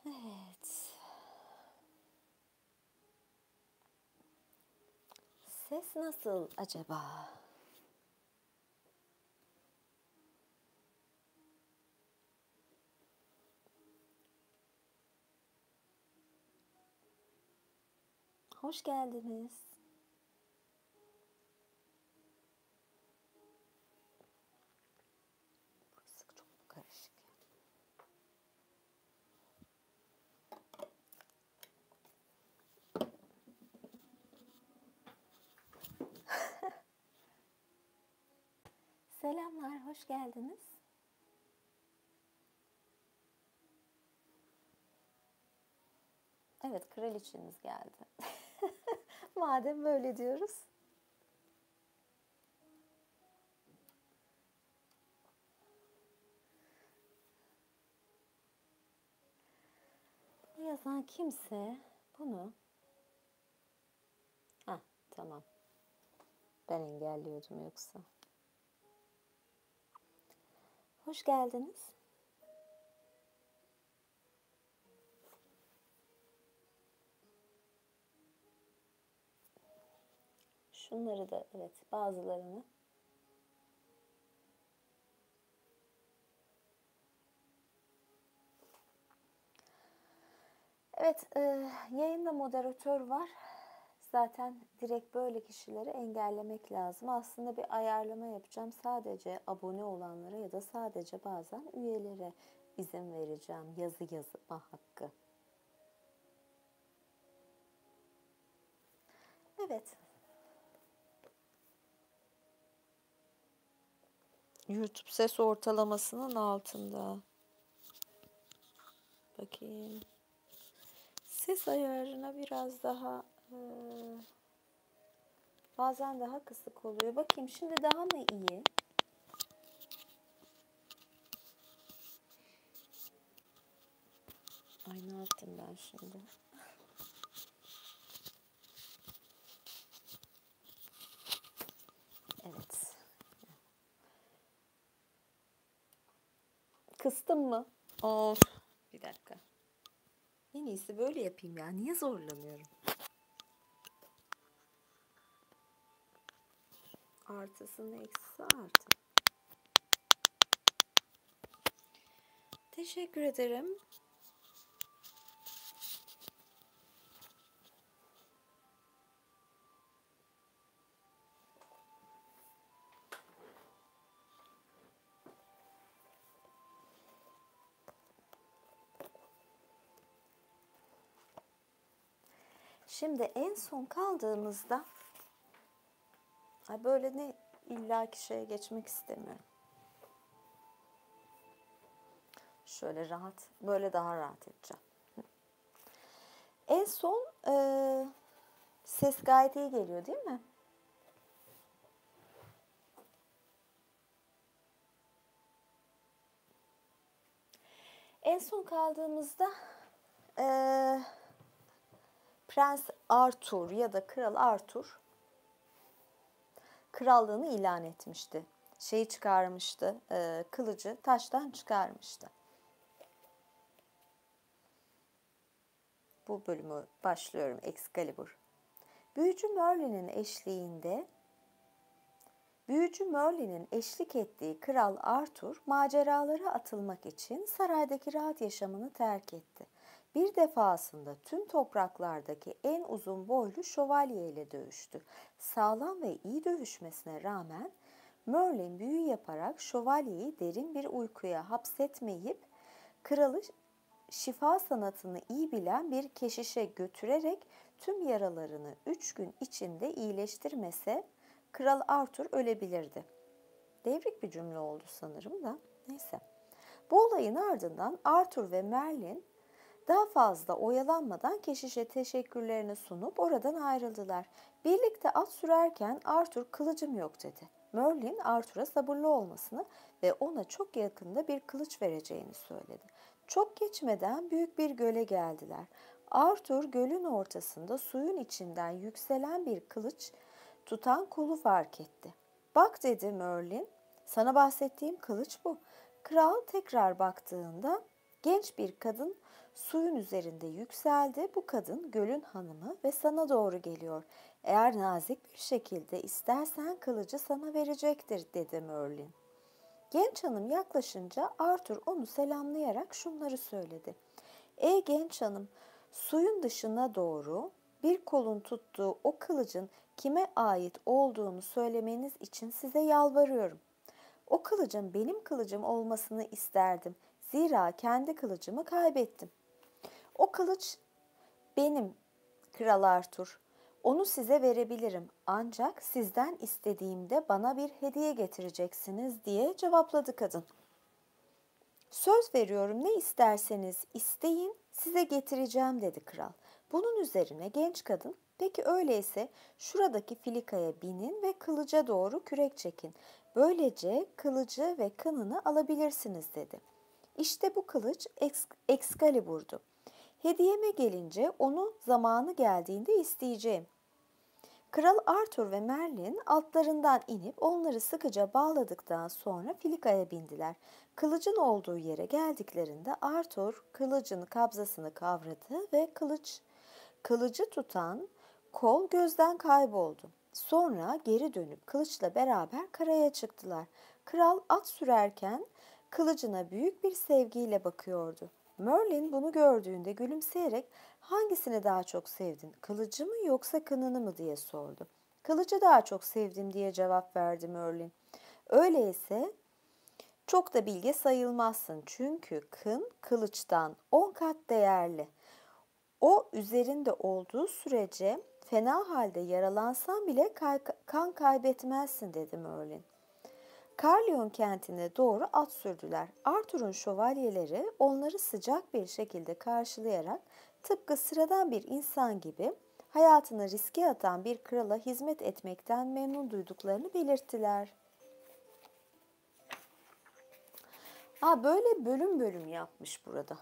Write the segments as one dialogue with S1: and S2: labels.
S1: Evet. Ses nasıl acaba? Hoş geldiniz. Burası çok karışık. Selamlar, hoş geldiniz. Evet, kraliçeniz geldi. Madem böyle diyoruz. Bu yazan kimse bunu... Hah, tamam. Ben engelliyordum yoksa. Hoş geldiniz. Şunları da, evet, bazılarını. Evet, yayında moderatör var. Zaten direkt böyle kişileri engellemek lazım. Aslında bir ayarlama yapacağım. Sadece abone olanlara ya da sadece bazen üyelere izin vereceğim. Yazı yazma hakkı. Evet. YouTube ses ortalamasının altında. Bakayım. Ses ayarına biraz daha bazen daha kısık oluyor. Bakayım şimdi daha mı iyi? Ay ne yaptım ben şimdi? Evet. Kıstım mı? Of. Bir dakika. En iyisi böyle yapayım ya. Niye zorlanıyorum? Artısının eksisi artı. Teşekkür ederim. Şimdi en son kaldığımızda böyle ne illaki şeye geçmek istemiyorum. Şöyle rahat, böyle daha rahat edeceğim. En son ses gayet iyi geliyor değil mi? En son kaldığımızda Prens Arthur ya da Kral Arthur krallığını ilan etmişti. Şeyi çıkarmıştı, kılıcı taştan çıkarmıştı. Bu bölümü başlıyorum. Excalibur. Büyücü Merlin'in eşlik ettiği Kral Arthur maceralara atılmak için saraydaki rahat yaşamını terk etti. Bir defasında tüm topraklardaki en uzun boylu şövalye ile dövüştü. Sağlam ve iyi dövüşmesine rağmen Merlin büyü yaparak şövalyeyi derin bir uykuya hapsetmeyip kralı şifa sanatını iyi bilen bir keşişe götürerek tüm yaralarını 3 gün içinde iyileştirmese Kral Arthur ölebilirdi. Devrik bir cümle oldu sanırım da neyse. Bu olayın ardından Arthur ve Merlin daha fazla oyalanmadan keşişe teşekkürlerini sunup oradan ayrıldılar. Birlikte at sürerken Arthur kılıcım yok dedi. Merlin Arthur'a sabırlı olmasını ve ona çok yakında bir kılıç vereceğini söyledi. Çok geçmeden büyük bir göle geldiler. Arthur gölün ortasında suyun içinden yükselen bir kılıç tutan kolu fark etti. Bak dedi Merlin, sana bahsettiğim kılıç bu. Kral tekrar baktığında genç bir kadın Suyun üzerinde yükseldi. Bu kadın gölün hanımı ve sana doğru geliyor. Eğer nazik bir şekilde istersen kılıcı sana verecektir dedi Merlin. Genç hanım yaklaşınca Arthur onu selamlayarak şunları söyledi. Ey genç hanım, suyun dışına doğru bir kolun tuttuğu o kılıcın kime ait olduğunu söylemeniz için size yalvarıyorum. O kılıcın benim kılıcım olmasını isterdim. Zira kendi kılıcımı kaybettim. O kılıç benim, Kral Arthur. Onu size verebilirim ancak sizden istediğimde bana bir hediye getireceksiniz diye cevapladı kadın. Söz veriyorum ne isterseniz isteyin size getireceğim dedi kral. Bunun üzerine genç kadın peki öyleyse şuradaki filikaya binin ve kılıca doğru kürek çekin. Böylece kılıcı ve kınını alabilirsiniz dedi. İşte bu kılıç Excalibur'du. Hediyeme gelince onu zamanı geldiğinde isteyeceğim. Kral Arthur ve Merlin altlarından inip onları sıkıca bağladıktan sonra filikaya bindiler. Kılıcın olduğu yere geldiklerinde Arthur kılıcın kabzasını kavradı ve kılıcı tutan kol gözden kayboldu. Sonra geri dönüp kılıçla beraber karaya çıktılar. Kral at sürerken kılıcına büyük bir sevgiyle bakıyordu. Merlin bunu gördüğünde gülümseyerek hangisini daha çok sevdin, kılıcı mı yoksa kınını mı diye sordu. Kılıcı daha çok sevdim diye cevap verdi Merlin. Öyleyse çok da bilge sayılmazsın çünkü kın kılıçtan 10 kat değerli. O üzerinde olduğu sürece fena halde yaralansan bile kan kaybetmezsin dedi Merlin. Carleon kentine doğru at sürdüler. Arthur'un şövalyeleri onları sıcak bir şekilde karşılayarak tıpkı sıradan bir insan gibi hayatını riske atan bir krala hizmet etmekten memnun duyduklarını belirttiler. Böyle bölüm bölüm yapmış burada.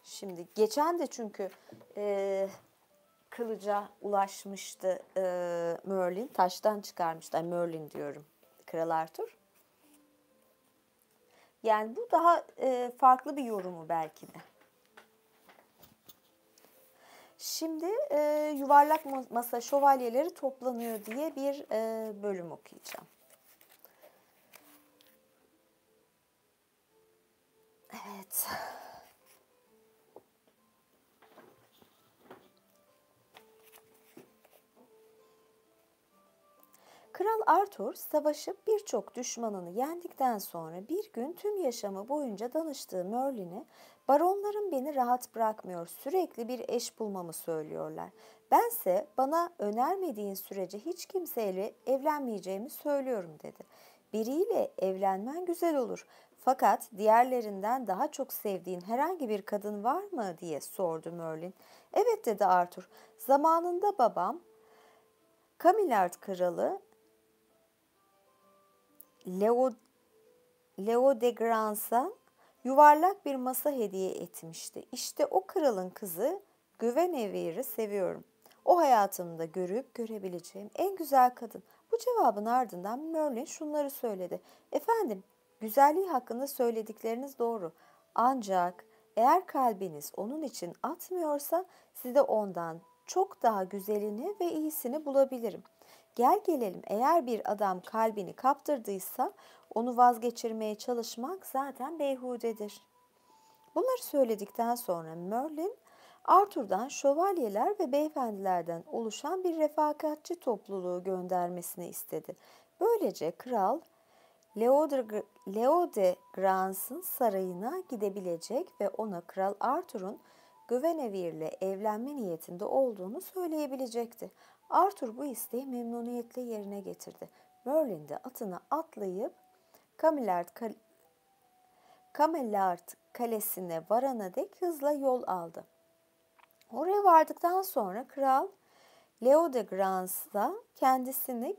S1: Şimdi geçen de çünkü kılıca ulaşmıştı Merlin. Taştan çıkarmıştı. Merlin diyorum. Kral Arthur. Yani bu daha farklı bir yorumu belki de. Şimdi yuvarlak masa şövalyeleri toplanıyor diye bir bölüm okuyacağım. Evet. Kral Arthur savaşıp birçok düşmanını yendikten sonra bir gün tüm yaşamı boyunca danıştığı Merlin'e baronlarım beni rahat bırakmıyor, sürekli bir eş bulmamı söylüyorlar. Bense bana önermediğin sürece hiç kimseyle evlenmeyeceğimi söylüyorum dedi. Biriyle evlenmen güzel olur. Fakat diğerlerinden daha çok sevdiğin herhangi bir kadın var mı diye sordu Merlin. Evet dedi Arthur. Zamanında babam Camillard kralı Leo de Grance'a yuvarlak bir masa hediye etmişti. İşte o kralın kızı Guinevere'i seviyorum. O hayatımda görüp görebileceğim en güzel kadın. Bu cevabın ardından Merlin şunları söyledi. Efendim, güzelliği hakkında söyledikleriniz doğru. Ancak eğer kalbiniz onun için atmıyorsa size ondan çok daha güzelini ve iyisini bulabilirim. Gel gelelim eğer bir adam kalbini kaptırdıysa onu vazgeçirmeye çalışmak zaten beyhudedir. Bunları söyledikten sonra Merlin Arthur'dan şövalyeler ve beyefendilerden oluşan bir refakatçi topluluğu göndermesini istedi. Böylece kral Leo de Grance'ın sarayına gidebilecek ve ona Kral Arthur'un Guinevere ile evlenme niyetinde olduğunu söyleyebilecekti. Arthur bu isteği memnuniyetle yerine getirdi. Merlin de atına atlayıp Camelard kalesine varana dek hızla yol aldı. Oraya vardıktan sonra Kral Leo de Grance'da kendisini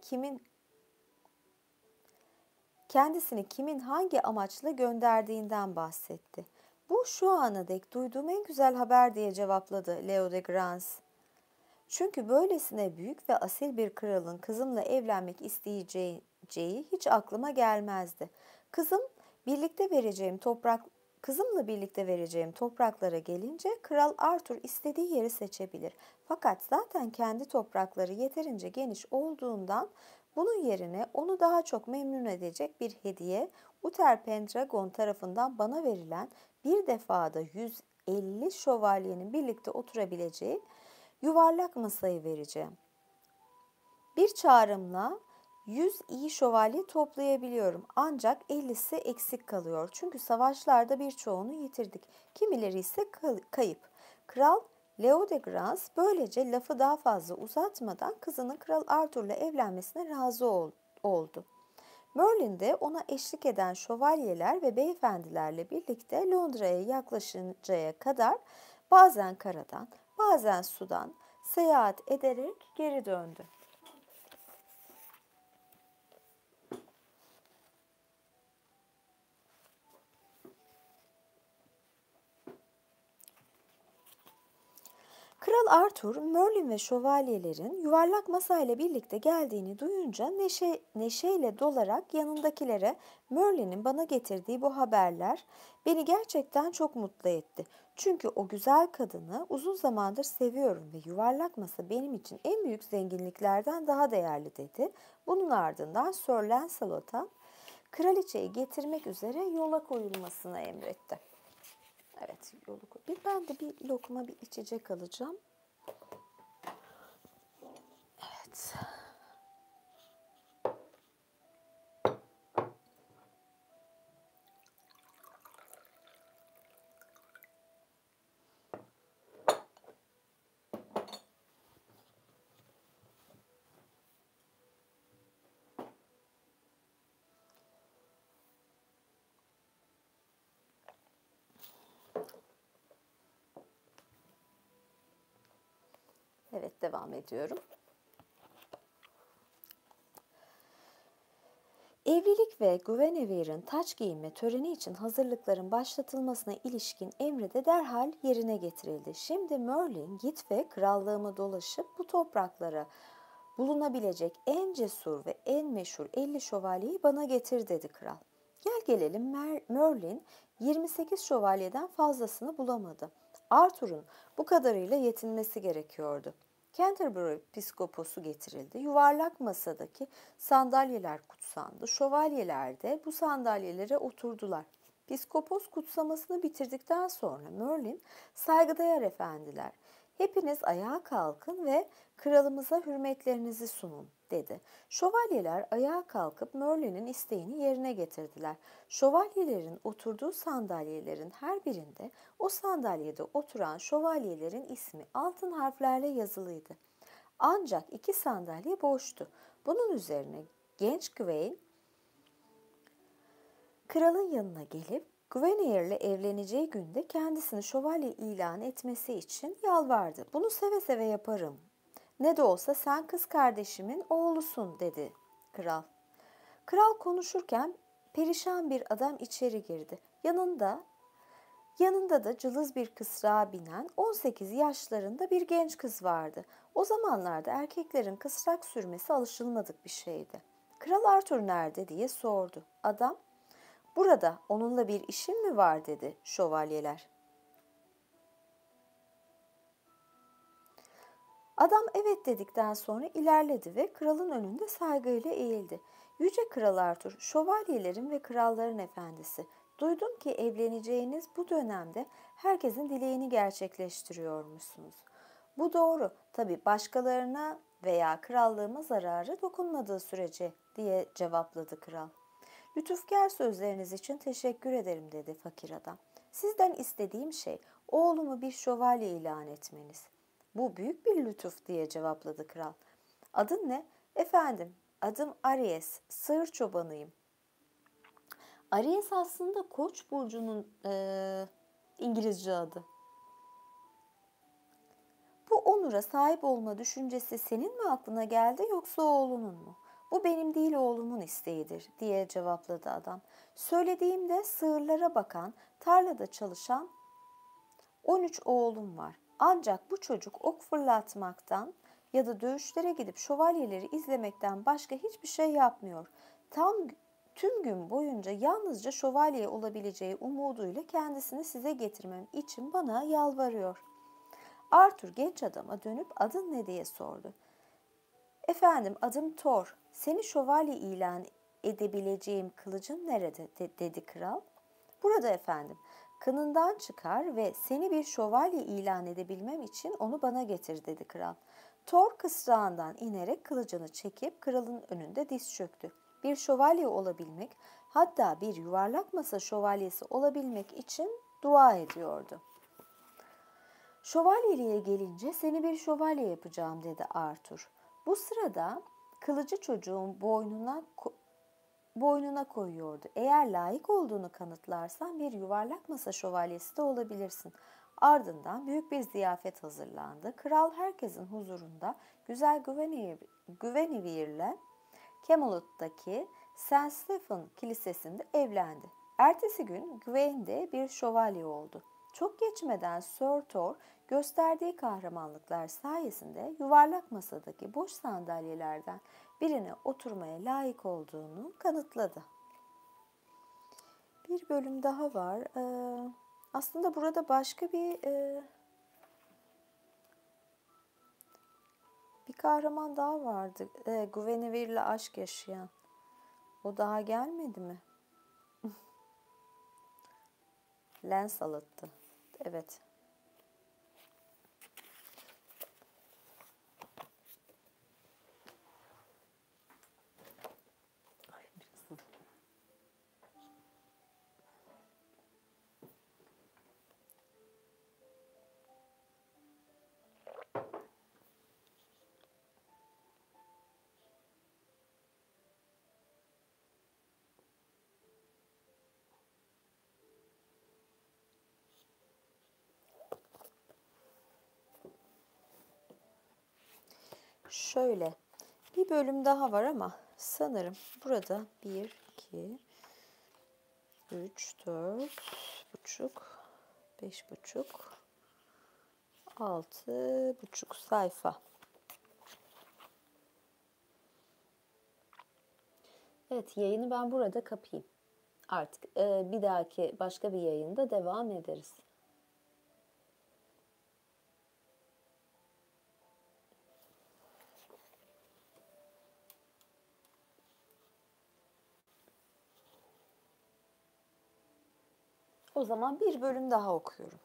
S1: kimin hangi amaçla gönderdiğinden bahsetti. Bu şu ana dek duyduğum en güzel haber diye cevapladı Leo de Grance. Çünkü böylesine büyük ve asil bir kralın kızımla evlenmek isteyeceği hiç aklıma gelmezdi. Kızım birlikte vereceğim Kızımla birlikte vereceğim topraklara gelince Kral Arthur istediği yeri seçebilir. Fakat zaten kendi toprakları yeterince geniş olduğundan bunun yerine onu daha çok memnun edecek bir hediye Uther Pendragon tarafından bana verilen bir defada 150 şövalyenin birlikte oturabileceği yuvarlak masayı vereceğim. Bir çağrımla 100 iyi şövalye toplayabiliyorum. Ancak 50'si eksik kalıyor. Çünkü savaşlarda birçoğunu yitirdik. Kimileri ise kayıp. Kral Leodegrance böylece lafı daha fazla uzatmadan kızının Kral Arthur'la evlenmesine razı oldu. Merlin de ona eşlik eden şövalyeler ve beyefendilerle birlikte Londra'ya yaklaşıncaya kadar bazen karadan, bazen sudan seyahat ederek geri döndü. Kral Arthur, Merlin ve şövalyelerin yuvarlak masayla birlikte geldiğini duyunca neşeyle dolarak yanındakilere Merlin'in bana getirdiği bu haberler beni gerçekten çok mutlu etti. Çünkü o güzel kadını uzun zamandır seviyorum ve yuvarlak masa benim için en büyük zenginliklerden daha değerli dedi. Bunun ardından Sir Lancelot'a kraliçeyi getirmek üzere yola koyulmasını emretti. Evet, yolu koy. Ben de bir lokma bir içecek alacağım. Evet. Evet, devam ediyorum. Evlilik ve Guinevere'in taç giyinme töreni için hazırlıkların başlatılmasına ilişkin emri de derhal yerine getirildi. Şimdi Merlin, git ve krallığımı dolaşıp bu topraklara bulunabilecek en cesur ve en meşhur 50 şövalyeyi bana getir dedi kral. Gel gelelim Merlin 28 şövalyeden fazlasını bulamadı. Arthur'un bu kadarıyla yetinmesi gerekiyordu. Canterbury piskoposu getirildi. Yuvarlak masadaki sandalyeler kutsandı. Şövalyeler de bu sandalyelere oturdular. Piskopos kutsamasını bitirdikten sonra Merlin, saygıdeğer efendiler, hepiniz ayağa kalkın ve kralımıza hürmetlerinizi sunun dedi. Şövalyeler ayağa kalkıp Merlin'in isteğini yerine getirdiler. Şövalyelerin oturduğu sandalyelerin her birinde o sandalyede oturan şövalyelerin ismi altın harflerle yazılıydı. Ancak 2 sandalye boştu. Bunun üzerine genç Gawain kralın yanına gelip Guinevere ile evleneceği günde kendisini şövalye ilan etmesi için yalvardı. Bunu seve seve yaparım. Ne de olsa sen kız kardeşimin oğlusun dedi kral. Kral konuşurken perişan bir adam içeri girdi. Yanında da cılız bir kısrağa binen 18 yaşlarında bir genç kız vardı. O zamanlarda erkeklerin kısrak sürmesi alışılmadık bir şeydi. Kral Arthur nerede diye sordu. Adam, burada onunla bir işin mi var dedi şövalyeler. Adam evet dedikten sonra ilerledi ve kralın önünde saygıyla eğildi. Yüce Kral Arthur, şövalyelerin ve kralların efendisi, duydum ki evleneceğiniz bu dönemde herkesin dileğini gerçekleştiriyormuşsunuz. Bu doğru, tabii başkalarına veya krallığıma zararı dokunmadığı sürece diye cevapladı kral. Lütufkar sözleriniz için teşekkür ederim dedi fakir adam. Sizden istediğim şey oğlumu bir şövalye ilan etmeniz. Bu büyük bir lütuf diye cevapladı kral. Adın ne? Efendim, adım Aries, sığır çobanıyım. Aries aslında Koç burcunun İngilizce adı. Bu onura sahip olma düşüncesi senin mi aklına geldi yoksa oğlunun mu? Bu benim değil oğlumun isteğidir diye cevapladı adam. Söylediğimde sığırlara bakan, tarlada çalışan 13 oğlum var. Ancak bu çocuk ok fırlatmaktan ya da dövüşlere gidip şövalyeleri izlemekten başka hiçbir şey yapmıyor. Tüm gün boyunca yalnızca şövalye olabileceği umuduyla kendisini size getirmem için bana yalvarıyor. Arthur genç adama dönüp adın ne diye sordu. Efendim adım Thor. Seni şövalye ilan edebileceğim kılıcın nerede dedi kral. Burada efendim. Kınından çıkar ve seni bir şövalye ilan edebilmem için onu bana getir dedi kral. Thor kısrağından inerek kılıcını çekip kralın önünde diz çöktü. Bir şövalye olabilmek, hatta bir yuvarlak masa şövalyesi olabilmek için dua ediyordu. Şövalyeliğe gelince seni bir şövalye yapacağım dedi Arthur. Bu sırada kılıcı çocuğun boynuna koyuyordu. Eğer layık olduğunu kanıtlarsan bir yuvarlak masa şövalyesi de olabilirsin. Ardından büyük bir ziyafet hazırlandı. Kral herkesin huzurunda güzel Guinevere'le Camelot'taki St. Stephen Kilisesi'nde evlendi. Ertesi gün Gawain de bir şövalye oldu. Çok geçmeden Sir Thor gösterdiği kahramanlıklar sayesinde yuvarlak masadaki boş sandalyelerden birine oturmaya layık olduğunu kanıtladı. Bir bölüm daha var. Aslında burada başka bir kahraman daha vardı. Guinevere ile aşk yaşayan. O daha gelmedi mi? Lancelot'tu. Evet. Şöyle bir bölüm daha var ama sanırım burada 1, 2, 3, 4 buçuk, 5 buçuk, 6 buçuk sayfa. Evet, yayını ben burada kapayım. Artık bir dahaki başka bir yayında devam ederiz. O zaman bir bölüm daha okuyorum.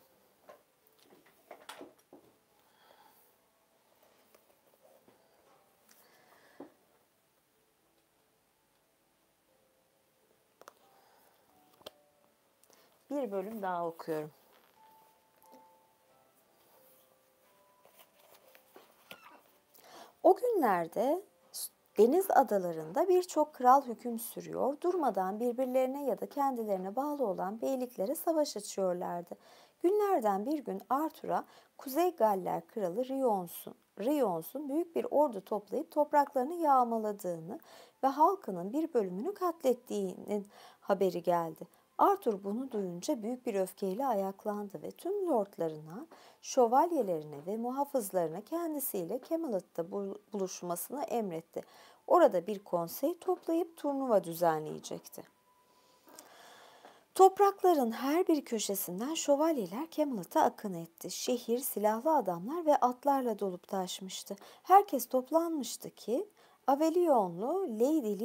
S1: Bir bölüm daha okuyorum. O günlerde deniz adalarında birçok kral hüküm sürüyor, durmadan birbirlerine ya da kendilerine bağlı olan beyliklere savaş açıyorlardı. Günlerden bir gün Arthur'a Kuzey Galler kralı Rions'un büyük bir ordu toplayıp topraklarını yağmaladığını ve halkının bir bölümünü katlettiğinin haberi geldi. Arthur bunu duyunca büyük bir öfkeyle ayaklandı ve tüm lordlarına, şövalyelerine ve muhafızlarına kendisiyle Camelot'ta buluşmasını emretti. Orada bir konsey toplayıp turnuva düzenleyecekti. Toprakların her bir köşesinden şövalyeler Camelot'a akın etti. Şehir silahlı adamlar ve atlarla dolup taşmıştı. Herkes toplanmıştı ki Avelyonlu Lady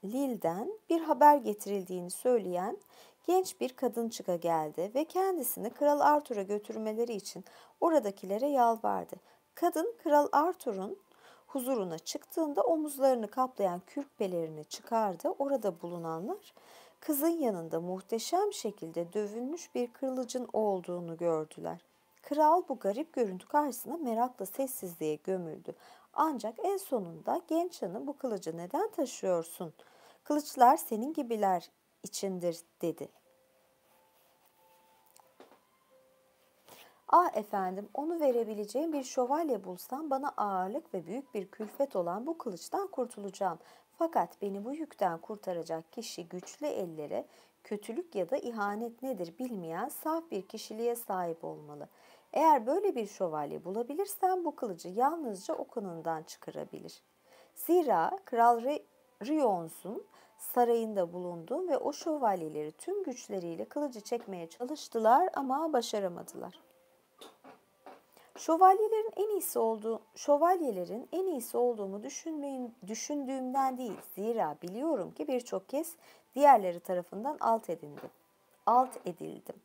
S1: Lil'den bir haber getirildiğini söyleyen genç bir kadın çıka geldi ve kendisini Kral Arthur'a götürmeleri için oradakilere yalvardı. Kadın Kral Arthur'un huzuruna çıktığında omuzlarını kaplayan kürk pelerini çıkardı. Orada bulunanlar kızın yanında muhteşem şekilde dövülmüş bir kılıcın olduğunu gördüler. Kral bu garip görüntü karşısında merakla sessizliğe gömüldü. Ancak en sonunda genç hanım bu kılıcı neden taşıyorsun? Kılıçlar senin gibiler içindir dedi. Ah efendim, onu verebileceğim bir şövalye bulsam bana ağırlık ve büyük bir külfet olan bu kılıçtan kurtulacağım. Fakat beni bu yükten kurtaracak kişi güçlü ellere, kötülük ya da ihanet nedir bilmeyen saf bir kişiliğe sahip olmalı. Eğer böyle bir şövalye bulabilirsem bu kılıcı yalnızca o kınından çıkarabilir. Zira Kral Rions'un sarayında bulundum ve o şövalyeleri tüm güçleriyle kılıcı çekmeye çalıştılar ama başaramadılar. Şövalyelerin en iyisi olduğumu düşündüğümden değil. Zira biliyorum ki birçok kez diğerleri tarafından alt edildim.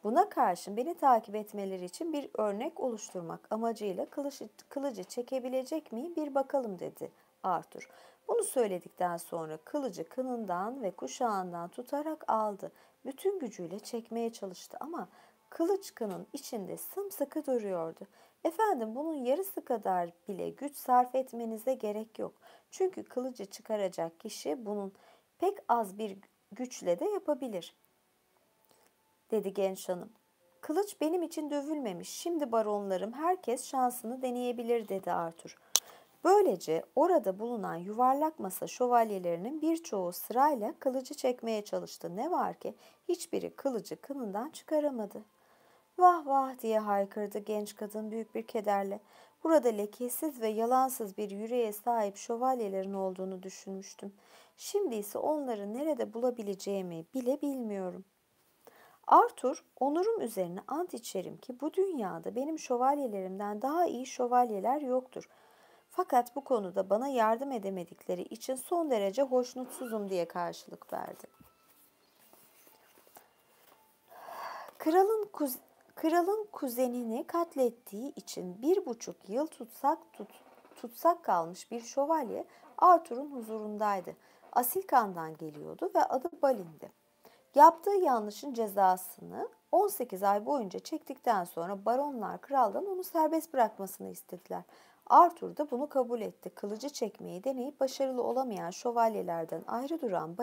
S1: Buna karşın beni takip etmeleri için bir örnek oluşturmak amacıyla kılıcı çekebilecek miyim bir bakalım dedi Arthur. Bunu söyledikten sonra kılıcı kınından ve kuşağından tutarak aldı. Bütün gücüyle çekmeye çalıştı ama kılıç kının içinde sımsıkı duruyordu. Efendim bunun yarısı kadar bile güç sarf etmenize gerek yok. Çünkü kılıcı çıkaracak kişi bunun pek az bir güçle de yapabilir, dedi genç hanım. Kılıç benim için dövülmemiş. Şimdi baronlarım herkes şansını deneyebilir, dedi Arthur. Böylece orada bulunan yuvarlak masa şövalyelerinin birçoğu sırayla kılıcı çekmeye çalıştı. Ne var ki hiçbiri kılıcı kınından çıkaramadı. Vah vah diye haykırdı genç kadın büyük bir kederle. Burada lekesiz ve yalansız bir yüreğe sahip şövalyelerin olduğunu düşünmüştüm. Şimdi ise onları nerede bulabileceğimi bile bilmiyorum. Arthur, onurum üzerine ant içerim ki bu dünyada benim şövalyelerimden daha iyi şövalyeler yoktur. Fakat bu konuda bana yardım edemedikleri için son derece hoşnutsuzum diye karşılık verdi. Kralın, kralın kuzenini katlettiği için 1,5 yıl tutsak kalmış bir şövalye Arthur'un huzurundaydı. Asil kandan geliyordu ve adı Balin'di. Yaptığı yanlışın cezasını 18 ay boyunca çektikten sonra baronlar kraldan onu serbest bırakmasını istediler. Arthur da bunu kabul etti. Kılıcı çekmeyi deneyip başarılı olamayan şövalyelerden ayrı duran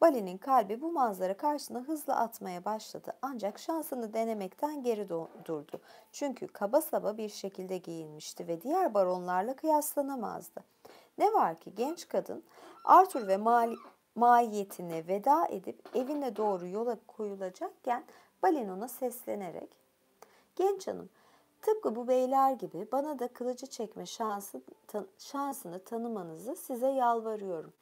S1: Balin'in kalbi bu manzara karşısında hızla atmaya başladı. Ancak şansını denemekten geri durdu. Çünkü kaba saba bir şekilde giyinmişti ve diğer baronlarla kıyaslanamazdı. Ne var ki genç kadın Arthur ve mahiyetine veda edip evine doğru yola koyulacakken Balin ona seslenerek "Genç hanım, tıpkı bu beyler gibi bana da kılıcı çekme şansını tanımanızı size yalvarıyorum.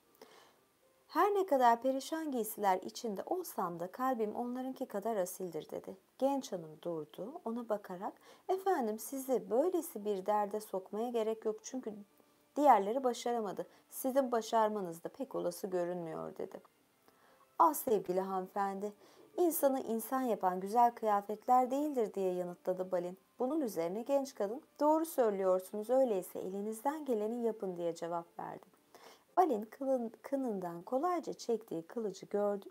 S1: Her ne kadar perişan giysiler içinde olsam da kalbim onlarınki kadar asildir," dedi. Genç hanım durdu, ona bakarak "Efendim sizi böylesi bir derde sokmaya gerek yok çünkü diğerleri başaramadı. Sizin başarmanız da pek olası görünmüyor," dedi. "Ah sevgili hanımefendi, insanı insan yapan güzel kıyafetler değildir," diye yanıtladı Balin. Bunun üzerine genç kadın "Doğru söylüyorsunuz, öyleyse elinizden geleni yapın," diye cevap verdi. Balin kınından kolayca çektiği kılıcı gördü.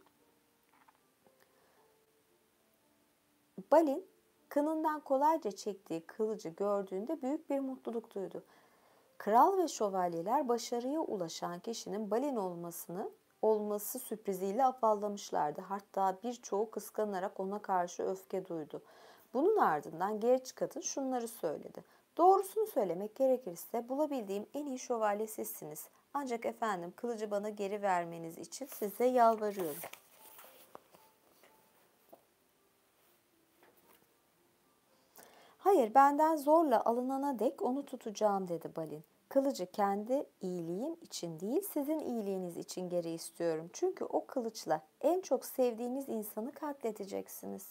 S1: Balin kınından kolayca çektiği kılıcı gördüğünde büyük bir mutluluk duydu. Kral ve şövalyeler başarıya ulaşan kişinin Balin olması sürpriziyle afallamışlardı. Hatta birçoğu kıskanarak ona karşı öfke duydu. Bunun ardından genç kadın şunları söyledi. "Doğrusunu söylemek gerekirse bulabildiğim en iyi şövalye sizsiniz. Ancak efendim kılıcı bana geri vermeniz için size yalvarıyorum." "Hayır, benden zorla alınana dek onu tutacağım," dedi Balin. "Kılıcı kendi iyiliğim için değil, sizin iyiliğiniz için geri istiyorum. Çünkü o kılıçla en çok sevdiğiniz insanı katledeceksiniz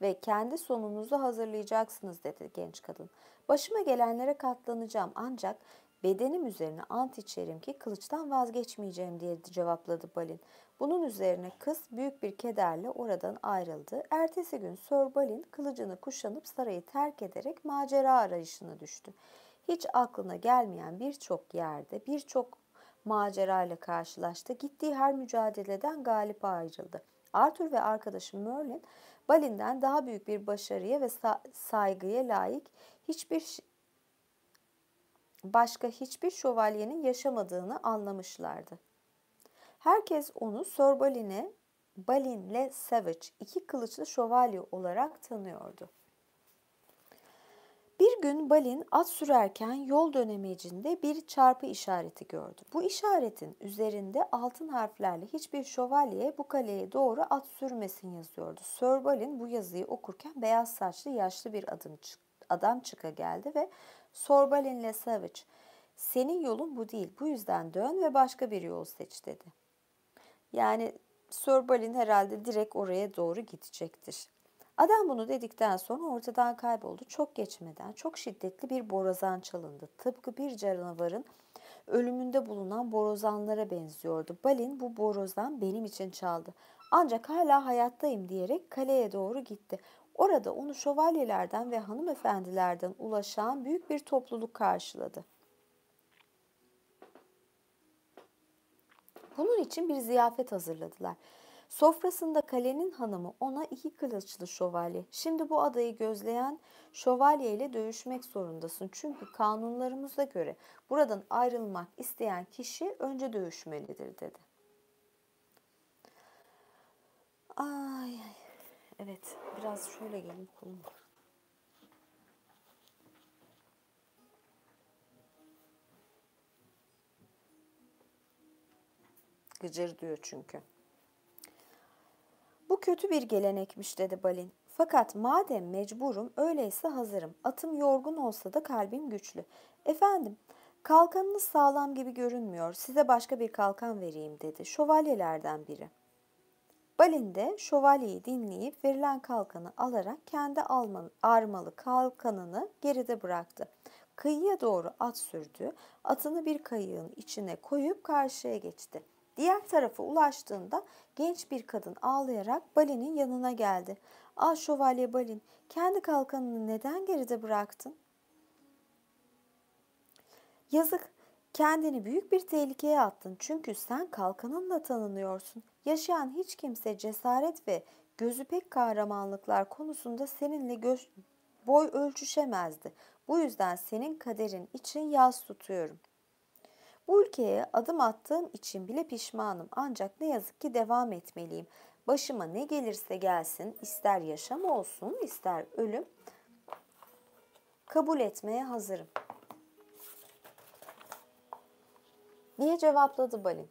S1: ve kendi sonunuzu hazırlayacaksınız," dedi genç kadın. "Başıma gelenlere katlanacağım ancak bedenim üzerine ant içerim ki kılıçtan vazgeçmeyeceğim," diye cevapladı Balin. Bunun üzerine kız büyük bir kederle oradan ayrıldı. Ertesi gün Sir Balin kılıcını kuşanıp sarayı terk ederek macera arayışına düştü. Hiç aklına gelmeyen birçok yerde birçok macerayla karşılaştı. Gittiği her mücadeleden galip ayrıldı. Arthur ve arkadaşı Merlin, Balin'den daha büyük bir başarıya ve saygıya layık başka hiçbir şövalyenin yaşamadığını anlamışlardı. Herkes onu Sir Balin le Savage, iki kılıçlı şövalye olarak tanıyordu. Bir gün Balin at sürerken yol dönemecinde bir çarpı işareti gördü. Bu işaretin üzerinde altın harflerle hiçbir şövalye bu kaleye doğru at sürmesin yazıyordu. Sir Balin bu yazıyı okurken beyaz saçlı yaşlı bir adam çıka geldi ve Sir Balin le Savage, "Senin yolun bu değil, bu yüzden dön ve başka bir yol seç," dedi. Yani Sir Balin herhalde direkt oraya doğru gidecektir. Adam bunu dedikten sonra ortadan kayboldu. Çok geçmeden çok şiddetli bir borazan çalındı. Tıpkı bir canavarın ölümünde bulunan borazanlara benziyordu. Balin bu borazan benim için çaldı. Ancak hala hayattayım diyerek kaleye doğru gitti. Orada onu şövalyelerden ve hanımefendilerden ulaşan büyük bir topluluk karşıladı. Bunun için bir ziyafet hazırladılar. Sofrasında kalenin hanımı ona iki kılıçlı şövalye. Şimdi bu adayı gözleyen şövalye ile dövüşmek zorundasın. Çünkü kanunlarımıza göre buradan ayrılmak isteyen kişi önce dövüşmelidir dedi. Ay, evet, biraz şöyle gelin kolum. Gıcır diyor çünkü. Bu kötü bir gelenekmiş dedi Balin. Fakat madem mecburum öyleyse hazırım. Atım yorgun olsa da kalbim güçlü. Efendim, kalkanınız sağlam gibi görünmüyor. Size başka bir kalkan vereyim dedi şövalyelerden biri. Balin de şövalyeyi dinleyip verilen kalkanı alarak kendi armalı kalkanını geride bıraktı. Kıyıya doğru at sürdü, atını bir kayığın içine koyup karşıya geçti. Diğer tarafa ulaştığında genç bir kadın ağlayarak Balin'in yanına geldi. "Ah şövalye Balin, kendi kalkanını neden geride bıraktın?" "Yazık, kendini büyük bir tehlikeye attın çünkü sen kalkanınla tanınıyorsun. Yaşayan hiç kimse cesaret ve gözü pek kahramanlıklar konusunda seninle boy ölçüşemezdi. Bu yüzden senin kaderin için yas tutuyorum. Bu ülkeye adım attığım için bile pişmanım ancak ne yazık ki devam etmeliyim. Başıma ne gelirse gelsin, ister yaşam olsun, ister ölüm, kabul etmeye hazırım," diye cevapladı Balin.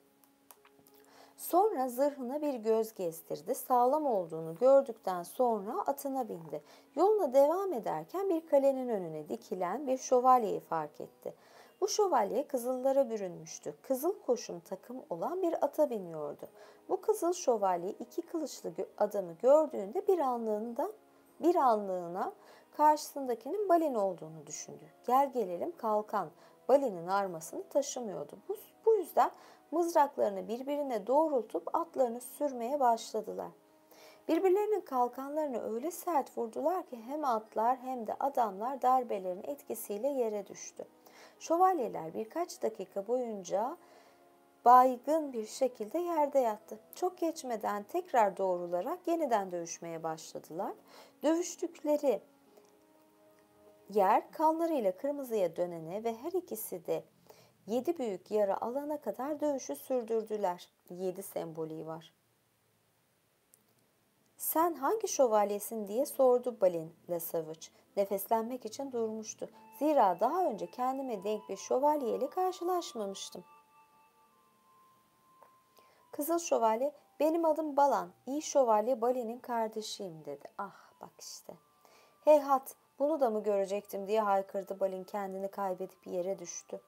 S1: Sonra zırhına bir göz gezdirdi. Sağlam olduğunu gördükten sonra atına bindi. Yoluna devam ederken bir kalenin önüne dikilen bir şövalyeyi fark etti. Bu şövalye kızıllara bürünmüştü. Kızıl koşum takım olan bir ata biniyordu. Bu kızıl şövalye iki kılıçlı adamı gördüğünde bir anlığına karşısındakinin Balin olduğunu düşündü. Gel gelelim kalkan Balin'in armasını taşımıyordu. Bu yüzden mızraklarını birbirine doğrultup atlarını sürmeye başladılar. Birbirlerinin kalkanlarını öyle sert vurdular ki hem atlar hem de adamlar darbelerin etkisiyle yere düştü. Şövalyeler birkaç dakika boyunca baygın bir şekilde yerde yattı. Çok geçmeden tekrar doğrularak yeniden dövüşmeye başladılar. Dövüştükleri yer kanlarıyla kırmızıya dönene ve her ikisi de 7 büyük yara alana kadar dövüşü sürdürdüler. 7 sembolü var. "Sen hangi şövalyesin?" diye sordu Balin Lesavage. Nefeslenmek için durmuştu. Zira daha önce kendime denk bir şövalyeyle karşılaşmamıştım. Kızıl şövalye, "Benim adım Balan, iyi şövalye Balin'in kardeşiyim," dedi. Ah bak işte. "Heyhat, bunu da mı görecektim?" diye haykırdı Balin, kendini kaybedip yere düştü.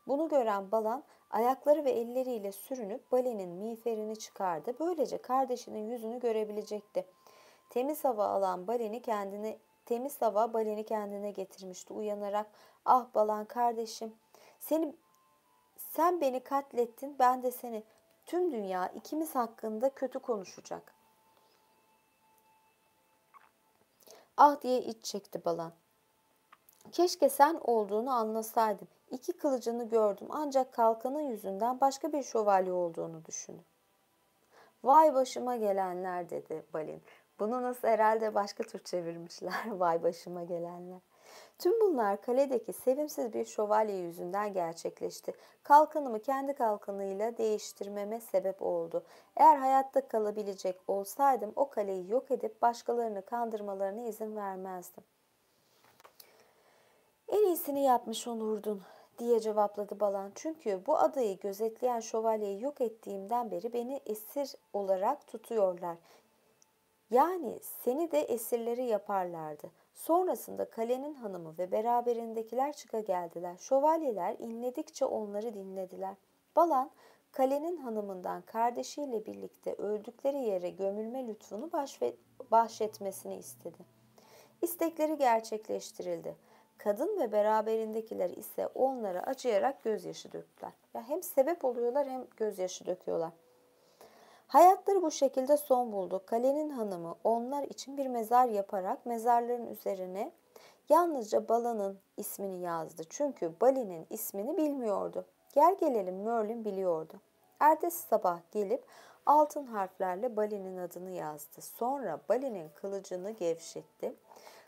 S1: Bunu gören Balan ayakları ve elleriyle sürünüp Balin'in miğferini çıkardı. Böylece kardeşinin yüzünü görebilecekti. Temiz hava Balin'i kendine getirmişti. Uyanarak, "Ah Balan kardeşim, sen beni katlettin, ben de seni. Tüm dünya ikimiz hakkında kötü konuşacak." "Ah," diye iç çekti Balan. "Keşke sen olduğunu anlasaydım. İki kılıcını gördüm ancak kalkanın yüzünden başka bir şövalye olduğunu düşündüm." "Vay başıma gelenler," dedi Balin. Bunu nasıl herhalde başka tür çevirmişler. Vay başıma gelenler. "Tüm bunlar kaledeki sevimsiz bir şövalye yüzünden gerçekleşti. Kalkanımı kendi kalkanıyla değiştirmeme sebep oldu. Eğer hayatta kalabilecek olsaydım o kaleyi yok edip başkalarını kandırmalarına izin vermezdim." "En iyisini yapmış olurdun," diye cevapladı Balan. "Çünkü bu adayı gözetleyen şövalyeyi yok ettiğimden beri beni esir olarak tutuyorlar. Yani seni de esirleri yaparlardı." Sonrasında kalenin hanımı ve beraberindekiler çıka geldiler. Şövalyeler inledikçe onları dinlediler. Balan kalenin hanımından kardeşiyle birlikte öldükleri yere gömülme lütfunu bahşetmesini istedi. İstekleri gerçekleştirildi. Kadın ve beraberindekiler ise onlara acıyarak gözyaşı döktüler. Ya hem sebep oluyorlar hem gözyaşı döküyorlar. Hayatları bu şekilde son buldu. Kalenin hanımı onlar için bir mezar yaparak mezarların üzerine yalnızca Bala'nın ismini yazdı. Çünkü Bali'nin ismini bilmiyordu. Gel gelelim Merlin biliyordu. Ertesi sabah gelip altın harflerle Bali'nin adını yazdı. Sonra Bali'nin kılıcını gevşetti.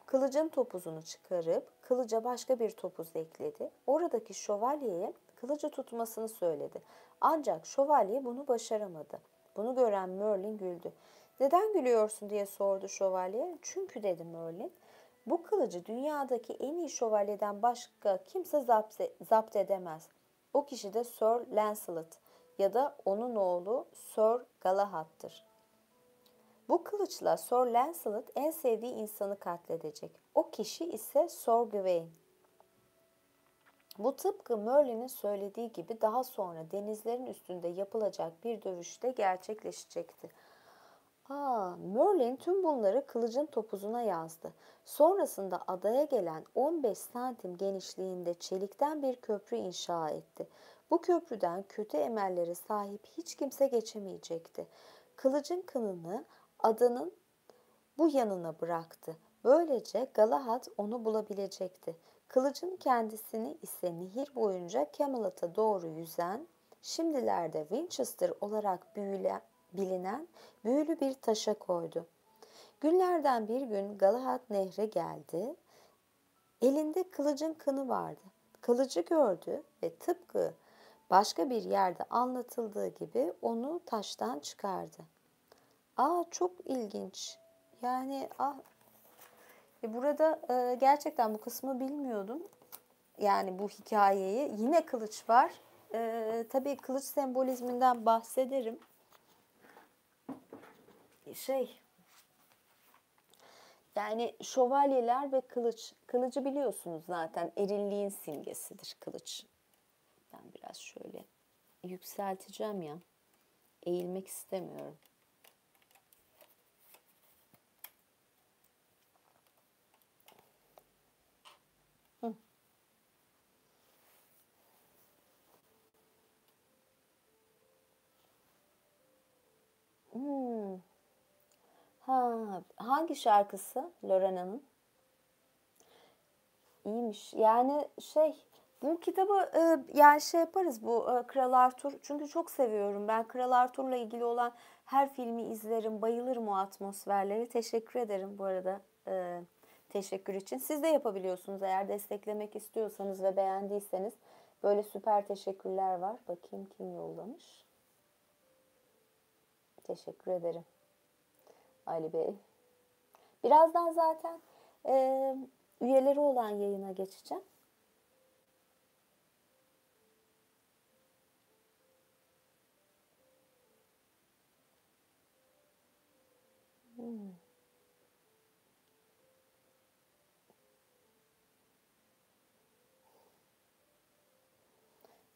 S1: Kılıcın topuzunu çıkarıp kılıca başka bir topuz ekledi. Oradaki şövalyeye kılıcı tutmasını söyledi. Ancak şövalye bunu başaramadı. Bunu gören Merlin güldü. Neden gülüyorsun diye sordu şövalye. Çünkü dedi Merlin. Bu kılıcı dünyadaki en iyi şövalyeden başka kimse zapt edemez. O kişi de Sir Lancelot ya da onun oğlu Sir Galahad'tır. Bu kılıçla Sir Lancelot en sevdiği insanı katledecek. O kişi ise Sir Gawain. Bu tıpkı Merlin'in söylediği gibi daha sonra denizlerin üstünde yapılacak bir dövüşte gerçekleşecekti. Merlin tüm bunları kılıcın topuzuna yazdı. Sonrasında adaya gelen 15 santim genişliğinde çelikten bir köprü inşa etti. Bu köprüden kötü emellere sahip hiç kimse geçemeyecekti. Kılıcın kınını adanın bu yanına bıraktı. Böylece Galahad onu bulabilecekti. Kılıcın kendisini ise nehir boyunca Camelot'a doğru yüzen, şimdilerde Winchester olarak bilinen büyülü bir taşa koydu. Günlerden bir gün Galahad nehre geldi. Elinde kılıcın kını vardı. Kılıcı gördü ve tıpkı başka bir yerde anlatıldığı gibi onu taştan çıkardı. Çok ilginç. Yani burada gerçekten bu kısmı bilmiyordum. Yani bu hikayeyi. Yine kılıç var. Tabii kılıç sembolizminden bahsederim. Yani şövalyeler ve kılıç. Kılıcı biliyorsunuz zaten erilliğin simgesidir kılıç. Ben biraz şöyle yükselteceğim ya. Eğilmek istemiyorum. Hmm. Hangi şarkısı Lorena'nın? İyiymiş. Yani bu kitabı yani yaparız bu Kral Arthur. Çünkü çok seviyorum. Ben Kral Arthur'la ilgili olan her filmi izlerim. Bayılırım o atmosferleri. Teşekkür ederim bu arada teşekkür için. Siz de yapabiliyorsunuz eğer desteklemek istiyorsanız ve beğendiyseniz. Böyle süper teşekkürler var. Bakayım kim yollamış. Teşekkür ederim. Ali Bey. Birazdan zaten üyeleri olan yayına geçeceğim.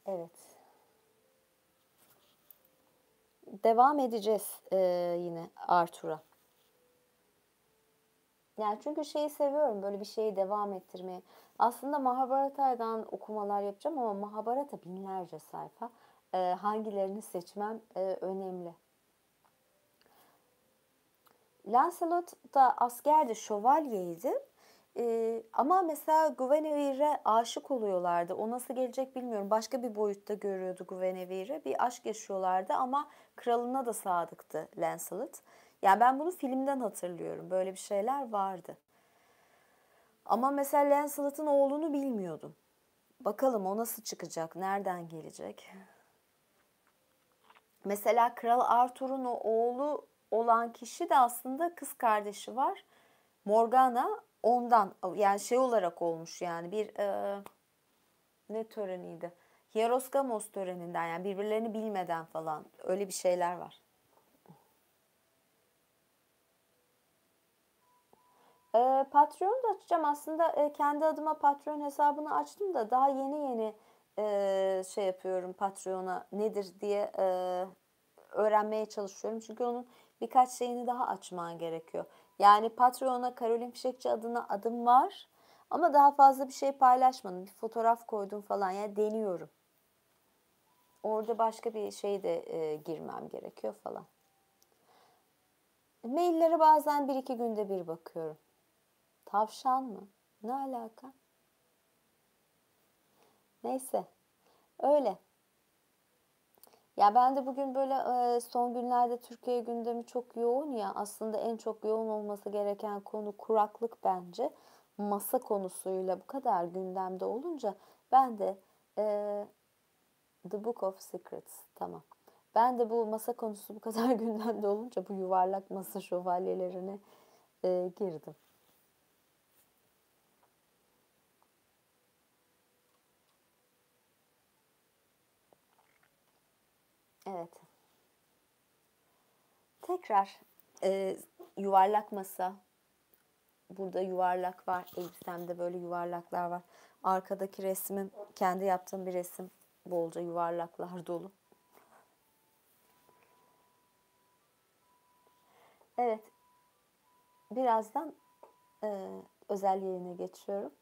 S1: Evet. Devam edeceğiz yine Arthur'a. Yani çünkü seviyorum böyle bir şeyi devam ettirmeyi. Aslında Mahabharata'dan okumalar yapacağım ama Mahabharata binlerce sayfa. Hangilerini seçmem önemli. Lancelot da askerdi, şövalyeydi. Ama mesela Guinevere'e aşık oluyorlardı. O nasıl gelecek bilmiyorum. Başka bir boyutta görüyordu Guinevere. Bir aşk yaşıyorlardı ama kralına da sadıktı Lancelot. Yani ben bunu filmden hatırlıyorum. Böyle bir şeyler vardı. Ama mesela Lancelot'un oğlunu bilmiyordum. Bakalım o nasıl çıkacak, nereden gelecek? Mesela Kral Arthur'un o oğlu olan kişi de aslında kız kardeşi var. Morgana ondan yani olarak olmuş yani bir ne töreniydi? Hieroskamos töreninden yani birbirlerini bilmeden falan öyle bir şeyler var. Patreon da açacağım aslında kendi adıma Patreon hesabını açtım da daha yeni şey yapıyorum, Patreon'a nedir diye öğrenmeye çalışıyorum. Çünkü onun birkaç şeyini daha açman gerekiyor. Yani Patreon'a Karolin Fişekçi adına adım var ama daha fazla bir şey paylaşmadım. Bir fotoğraf koydum falan. Yani deniyorum. Orada başka bir şey de girmem gerekiyor falan. Maillere bazen bir iki günde bir bakıyorum. Tavşan mı? Ne alaka? Neyse. Öyle. Ya ben de bugün böyle son günlerde Türkiye gündemi çok yoğun ya. Aslında en çok yoğun olması gereken konu kuraklık bence. Masa konusuyla bu kadar gündemde olunca ben de e, The Book of Secrets, tamam. Ben de bu masa konusu bu kadar gündemde olunca bu yuvarlak masa şövalyelerine girdim. Evet. Tekrar yuvarlak masa. Burada yuvarlak var. Elbisemde böyle yuvarlaklar var. Arkadaki resmim kendi yaptığım bir resim. Bolca yuvarlaklar dolu. Evet. Birazdan özel yayına geçiyorum.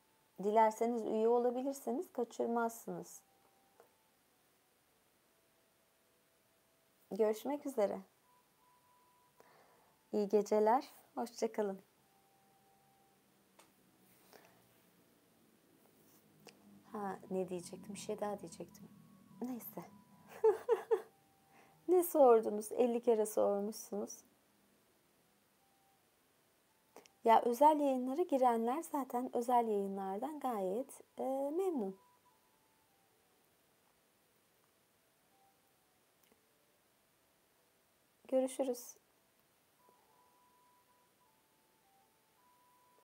S1: Dilerseniz üye olabilirseniz kaçırmazsınız. Görüşmek üzere. İyi geceler. Hoşça kalın. Ha, ne diyecektim? Bir şey daha diyecektim. Neyse. Ne sordunuz? 50 kere sormuşsunuz. Ya özel yayınlara girenler zaten özel yayınlardan gayet memnun. Görüşürüz.